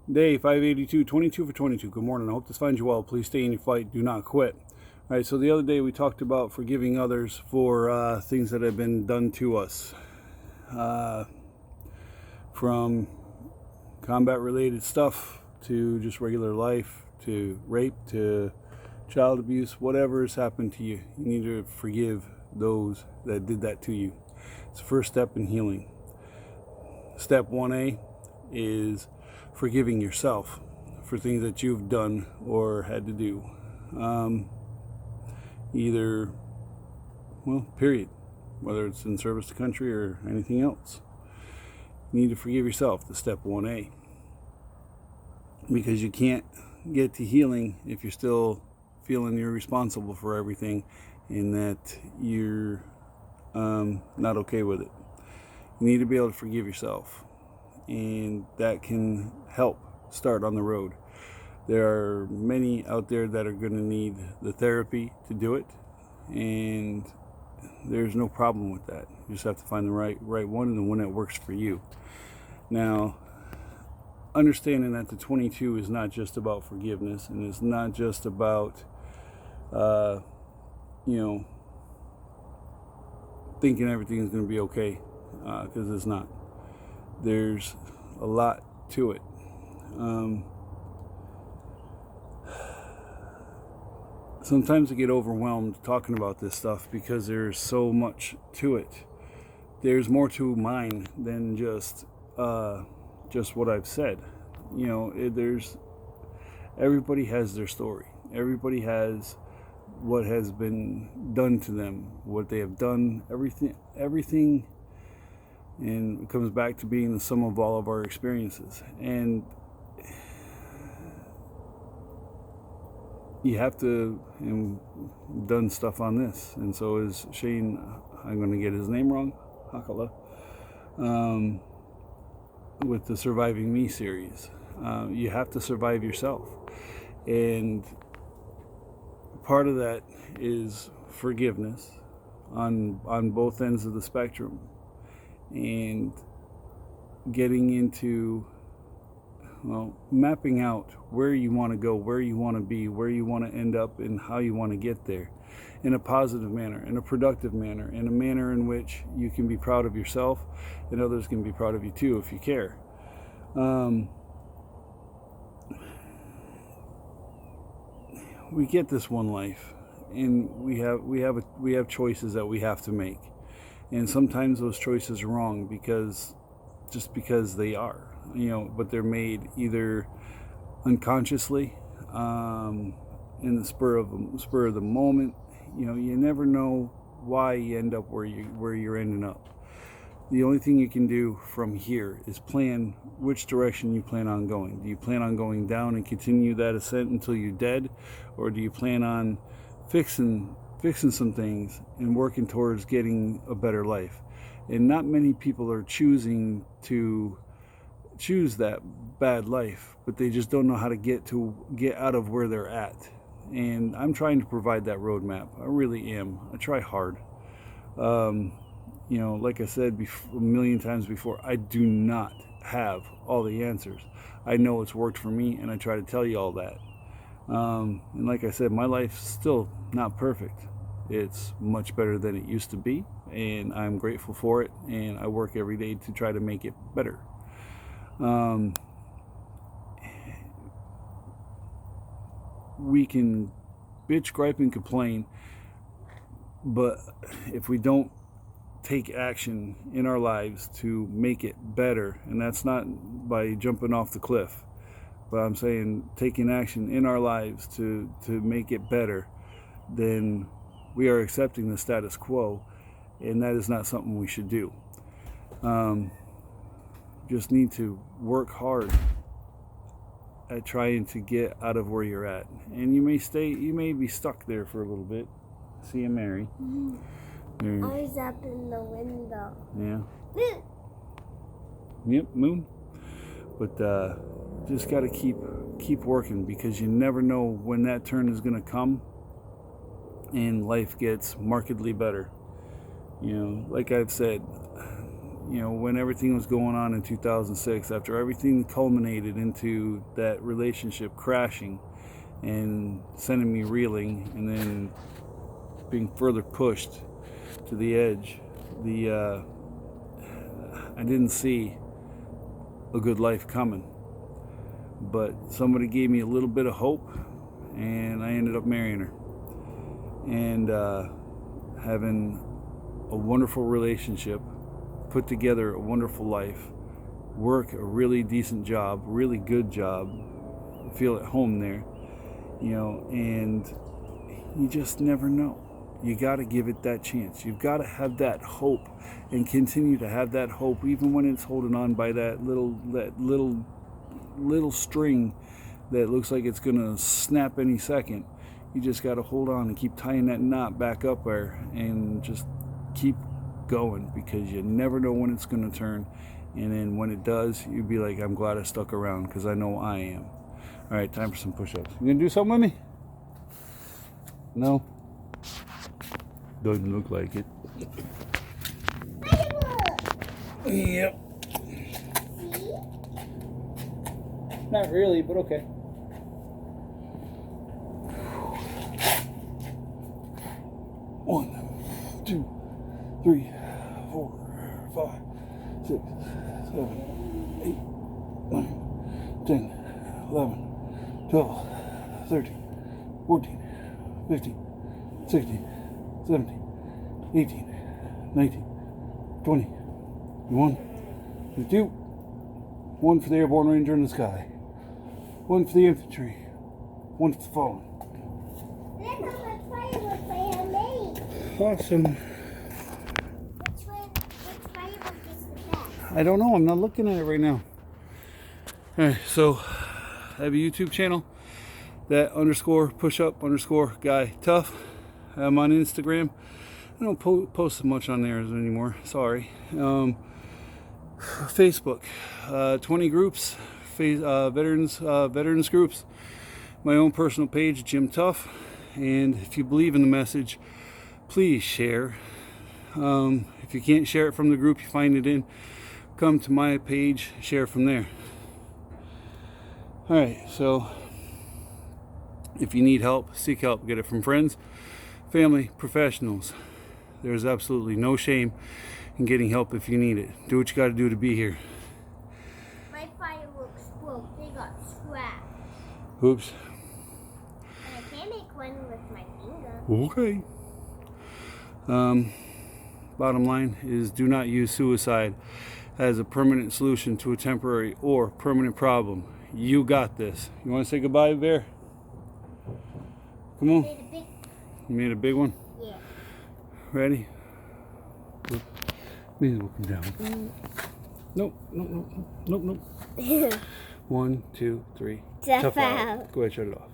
Day 582, 22 for 22. Good morning. I hope this finds you well. Please stay in your fight. Do not quit. All right, so the other day we talked about forgiving others for things that have been done to us. From combat-related stuff to just regular life to rape to child abuse, whatever has happened to you. You need to forgive those that did that to you. It's the first step in healing. Step 1A is forgiving yourself for things that you've done or had to do. Period. Whether it's in service to country or anything else. You need to forgive yourself, the step 1A. Because you can't get to healing if you're still feeling you're responsible for everything and that you're not okay with it. You need to be able to forgive yourself, and that can help start on the road. There are many out there that are going to need the therapy to do it, and there's no problem with that. You just have to find the right one and the one that works for you. Now, understanding that the 22 is not just about forgiveness, and it's not just about thinking everything is going to be okay, because it's not. There's a lot to it. Sometimes I get overwhelmed talking about this stuff because there's so much to it. There's more to mine than just what I've said. Everybody has their story. Everybody has what has been done to them, what they have done, everything, and it comes back to being the sum of all of our experiences. And you have to, and done stuff on this, and so is Shane. I'm going to get his name wrong, Hakala, with the Surviving Me series. You have to survive yourself, and part of that is forgiveness on both ends of the spectrum, and getting into mapping out where you want to go, where you want to be, where you want to end up, and how you want to get there in a positive manner, in a productive manner, in a manner in which you can be proud of yourself and others can be proud of you too if you care. We get this one life, and we have choices that we have to make, and sometimes those choices are wrong because they are, but they're made either unconsciously, in the spur of the moment. You never know why you end up where you're ending up. The only thing you can do from here is plan which direction you plan on going. Do you plan on going down and continue that ascent until you're dead, or do you plan on fixing some things and working towards getting a better life? And not many people are choosing to choose that bad life, but they just don't know how to get out of where they're at. And I'm trying to provide that roadmap. I really am. I try hard. Like I said a million times before, I do not have all the answers. I know it's worked for me, and I try to tell you all that. And like I said, my life's still not perfect. It's much better than it used to be, and I'm grateful for it, and I work every day to try to make it better. We can bitch, gripe, and complain, but if we don't take action in our lives to make it better, and that's not by jumping off the cliff, but I'm saying taking action in our lives to make it better, then we are accepting the status quo, and that is not something we should do. Just need to work hard at trying to get out of where you're at, and you may be stuck there for a little bit. See you, Mary. Mm-hmm. Always up in the window. Yeah. Yep, Moon. But just got to keep working, because you never know when that turn is going to come and life gets markedly better. Like I've said, you know, when everything was going on in 2006, after everything culminated into that relationship crashing and sending me reeling, and then being further pushed to the edge, I didn't see a good life coming. But somebody gave me a little bit of hope, and I ended up marrying her and having a wonderful relationship, put together a wonderful life, work a really decent job, really good job, feel at home there, you know, and you just never know. You got to give it that chance. You've got to have that hope and continue to have that hope, even when it's holding on by that little string that looks like it's gonna snap any second. You just got to hold on and keep tying that knot back up there and just keep going, because you never know when it's gonna turn. And then when it does, you'd be like, I'm glad I stuck around, because I know I am. All right, time for some push-ups. You gonna do something with me? No? Doesn't look like it. Yep. Not really, but okay. One, 2, 3, 4, 5, 6, 7, 8, 9, 10, 11, 12, 13, 14, 15, 16, 17, 18, 19, 20, 21, 22, 1 for the airborne ranger in the sky, 1 for the infantry, 1 for the fallen. Awesome. Which firework is the best? I don't know. I'm not looking at it right now. Alright, so I have a YouTube channel, that _push-up_ guy tough. I'm on Instagram. I don't post much on there anymore. Sorry. Facebook, 20 groups, veterans groups. My own personal page, Jim Tough. And if you believe in the message, please share. If you can't share it from the group you find it in, come to my page, share from there. Alright, so if you need help, seek help. Get it from friends, family, professionals. There's absolutely no shame in getting help if you need it. Do what you got to do to be here. My fireworks broke. They got scratched. Oops. And I can't make one with my finger. Okay. Bottom line is, do not use suicide as a permanent solution to a temporary or permanent problem. You got this. You want to say goodbye, Bear? Come on. You made a big one? Yeah. Ready? Maybe we'll come down. Nope. 1, 2, 3. Tough Tough out. out. Go ahead, shut it off.